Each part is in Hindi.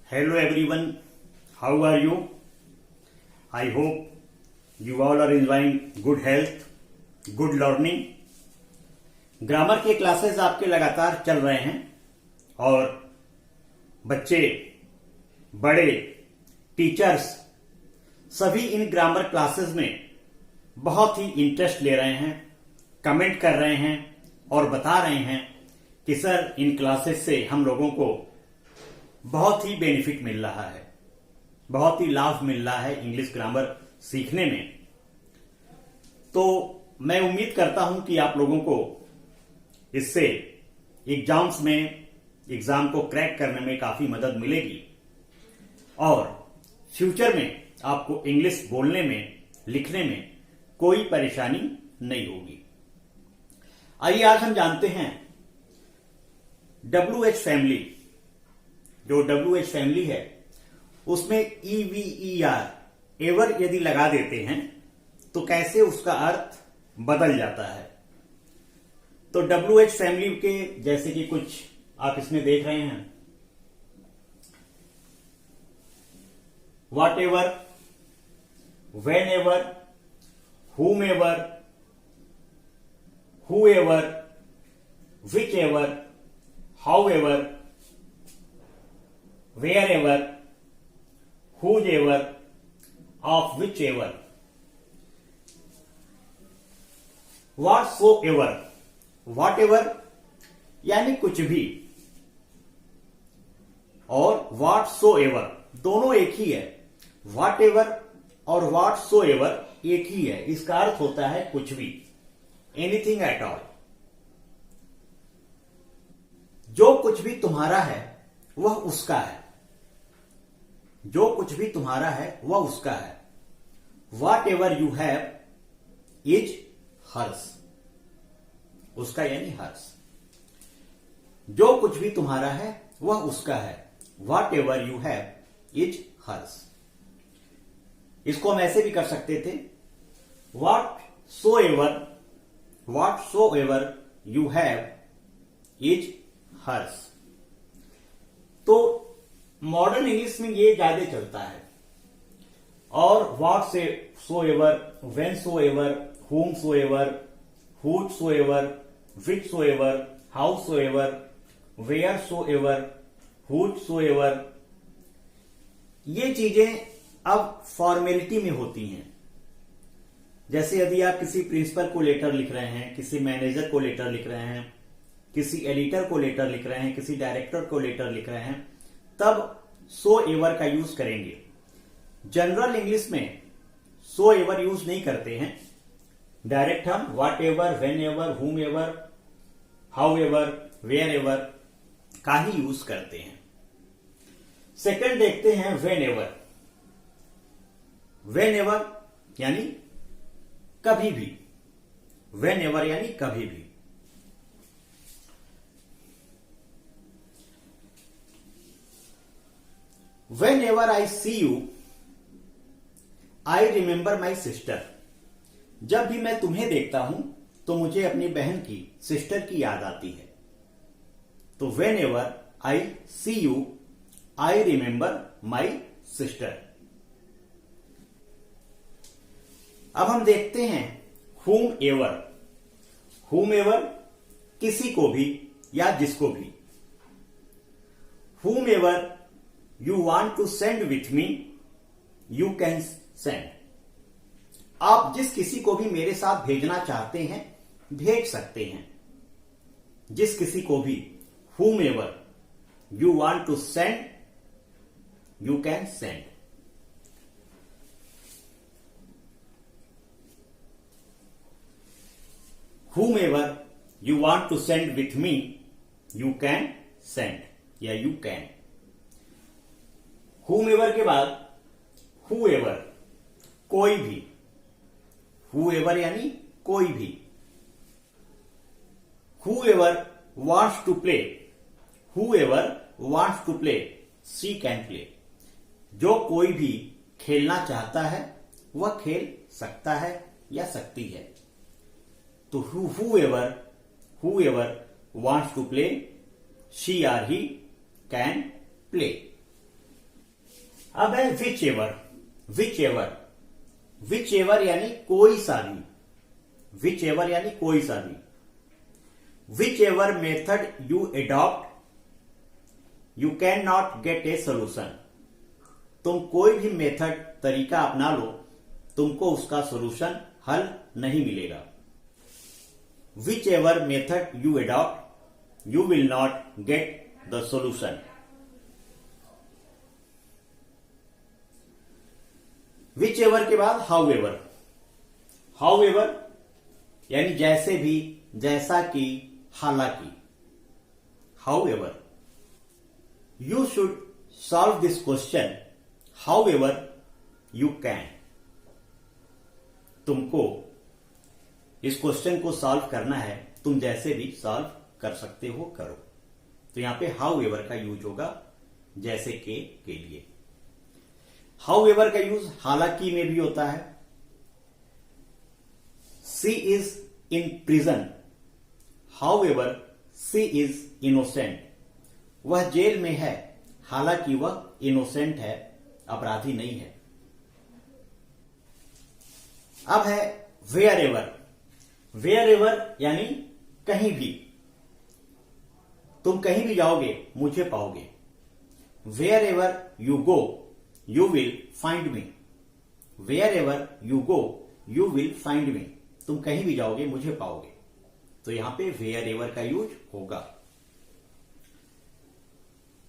Hello everyone, how are you? I hope you all are enjoying good health, good learning. Grammar के क्लासेस आपके लगातार चल रहे हैं और बच्चे, बड़े, टीचर्स सभी इन ग्रामर क्लासेस में बहुत ही इंटरेस्ट ले रहे हैं, कमेंट कर रहे हैं और बता रहे हैं कि सर इन क्लासेस से हम लोगों को बहुत ही बेनिफिट मिल रहा है, बहुत ही लाभ मिल रहा है इंग्लिश ग्रामर सीखने में। तो मैं उम्मीद करता हूं कि आप लोगों को इससे एग्जाम्स में एग्जाम को क्रैक करने में काफी मदद मिलेगी और फ्यूचर में आपको इंग्लिश बोलने में, लिखने में कोई परेशानी नहीं होगी। आइए आज हम जानते हैं WH फैमिली। जो WH फैमिली है उसमें EVER एवर यदि लगा देते हैं तो कैसे उसका अर्थ बदल जाता है। तो WH फैमिली के जैसे कि कुछ आप इसमें देख रहे हैं, what ever, when ever, whom ever, whoever, whichever, however, wherever, whoever, of whichever, whatsoever, whatever यानी कुछ भी और whatsoever दोनों एक ही है। whatever और whatsoever एक ही है, इसका अर्थ होता है कुछ भी, एनीथिंग एट ऑल। जो कुछ भी तुम्हारा है वह उसका है, जो कुछ भी तुम्हारा है वह उसका है। Whatever you have is hers, उसका यानी हर्स। जो कुछ भी तुम्हारा है वह उसका है, whatever you have is hers. इसको हम ऐसे भी कर सकते थे, whatsoever you have is hers. तो मॉडर्न इंग्लिश में ये ज्यादा चलता है। और वॉट से soever, whensoever, whom soever, who soever, which soever, how soever, where soever, who soever, ये चीजें अब फॉर्मेलिटी में होती हैं। जैसे यदि आप किसी प्रिंसिपल को लेटर लिख रहे हैं, किसी मैनेजर को लेटर लिख रहे हैं, किसी एडिटर को लेटर लिख रहे हैं, किसी डायरेक्टर को लेटर लिख रहे हैं, तब सो एवर का यूज करेंगे। जनरल इंग्लिश में सो एवर यूज नहीं करते हैं, डायरेक्ट हम whatever, whenever, whomever, however, wherever का ही यूज करते हैं। सेकंड देखते हैं वेन एवर। वेन एवर यानी कभी भी, वेन एवर यानी कभी भी। Whenever I see you, I remember my sister. जब भी मैं तुम्हें देखता हूं तो मुझे अपनी बहन की, सिस्टर की याद आती है। तो whenever I see you, I remember my sister. अब हम देखते हैं whomever. whomever किसी को भी या जिसको भी। whomever You want to send with me, you can send. आप जिस किसी को भी मेरे साथ भेजना चाहते हैं भेज सकते हैं। जिस किसी को भी, whomever you want to send, you can send. Whomever you want to send with me, you can send या you can. whomever के बाद whoever कोई भी, whoever यानी कोई भी। whoever wants to play, whoever wants to play, she can play. जो कोई भी खेलना चाहता है वह खेल सकता है या सकती है। तो whoever wants to play, she or he can play. अब है which ever. Which ever, which ever यानी कोई सा भी, विच एवर यानी कोई सा भी। Which ever method you adopt you can not gate a solution. तुम कोई भी मेथड, तरीका अपना लो, तुमको उसका सोल्यूशन, हल नहीं मिलेगा। Which ever method you adopt you will not get the solution. Which ever के बाद हाउ एवर। हाउ एवर यानी जैसे भी, जैसा कि, हालांकि। How ever you should solve this question how ever you can. तुमको इस क्वेश्चन को सॉल्व करना है, तुम जैसे भी सॉल्व कर सकते हो, करो। तो यहां पे हाउ एवर का यूज होगा जैसे के लिए। हाउ एवर का यूज हालांकि में भी होता है। She is in prison however she is innocent. वह जेल में है, हालांकि वह इनोसेंट है, अपराधी नहीं है। अब है वेयर एवर। वेयर एवर यानी कहीं भी, तुम कहीं भी जाओगे मुझे पाओगे। Wherever you go you will find me. Wherever you go you will find me. तुम कहीं भी जाओगे मुझे पाओगे। तो यहां पे वेयर एवर का यूज होगा।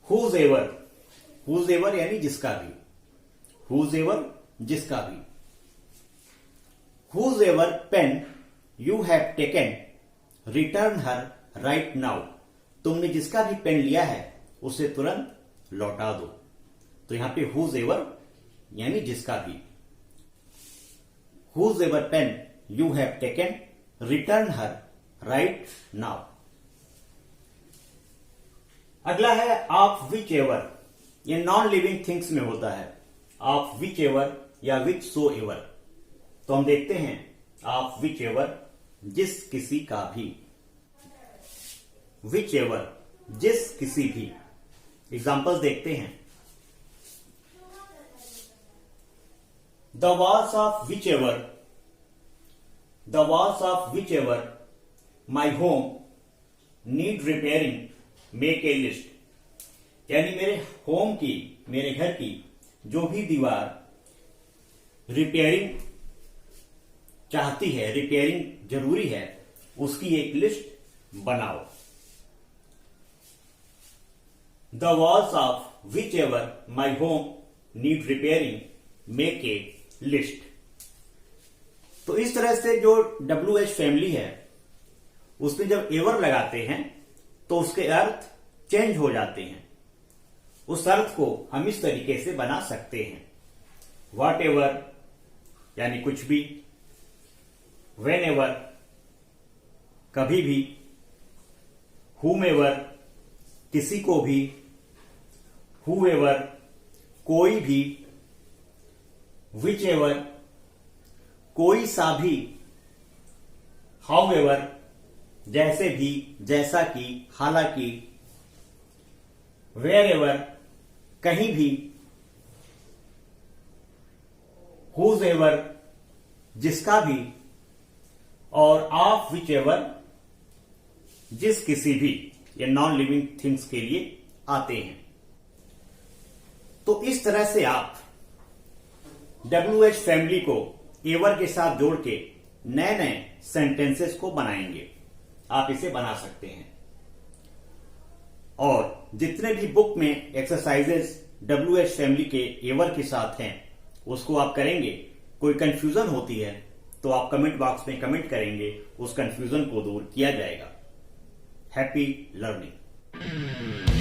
हुज एवर, हुज एवर यानी जिसका भी, हुज एवर जिसका भी। Whosever pen you have taken return her right now. तुमने जिसका भी पेन लिया है उसे तुरंत लौटा दो। तो यहां पे हुज एवर यानी जिसका भी। Whosever pen you have taken return her right now. अगला है ऑफ विच एवर। ये नॉन लिविंग थिंग्स में होता है। ऑफ विच एवर या विच सो एवर। तो हम देखते हैं ऑफ विच एवर जिस किसी का भी। विच एवर जिस किसी भी। एग्जाम्पल्स देखते हैं। The walls of which ever, the walls of which ever my home need repairing make a list. यानी मेरे होम की, मेरे घर की जो भी दीवार रिपेयरिंग चाहती है, रिपेयरिंग जरूरी है, उसकी एक लिस्ट बनाओ। The walls of which ever my home need repairing make a list. तो इस तरह से जो WH फैमिली है उसमें जब एवर लगाते हैं तो उसके अर्थ चेंज हो जाते हैं। उस अर्थ को हम इस तरीके से बना सकते हैं। वॉट एवर यानी कुछ भी, वेन एवर कभी भी, हुम एवर किसी को भी, हु एवर कोई भी, विच एवर कोई सा भी, हाउ एवर जैसे भी, जैसा कि, हालांकि, वेयर एवर कहीं भी, हुज एवर जिसका भी, और ऑफ विच एवर जिस किसी भी। ये नॉन लिविंग थिंग्स के लिए आते हैं। तो इस तरह से आप WH फैमिली को एवर के साथ जोड़ के नए नए सेंटेंसेस को बनाएंगे। आप इसे बना सकते हैं। और जितने भी बुक में एक्सरसाइजेस WH फैमिली के एवर के साथ हैं उसको आप करेंगे। कोई कंफ्यूजन होती है तो आप कमेंट बॉक्स में कमेंट करेंगे, उस कंफ्यूजन को दूर किया जाएगा। Happy learning.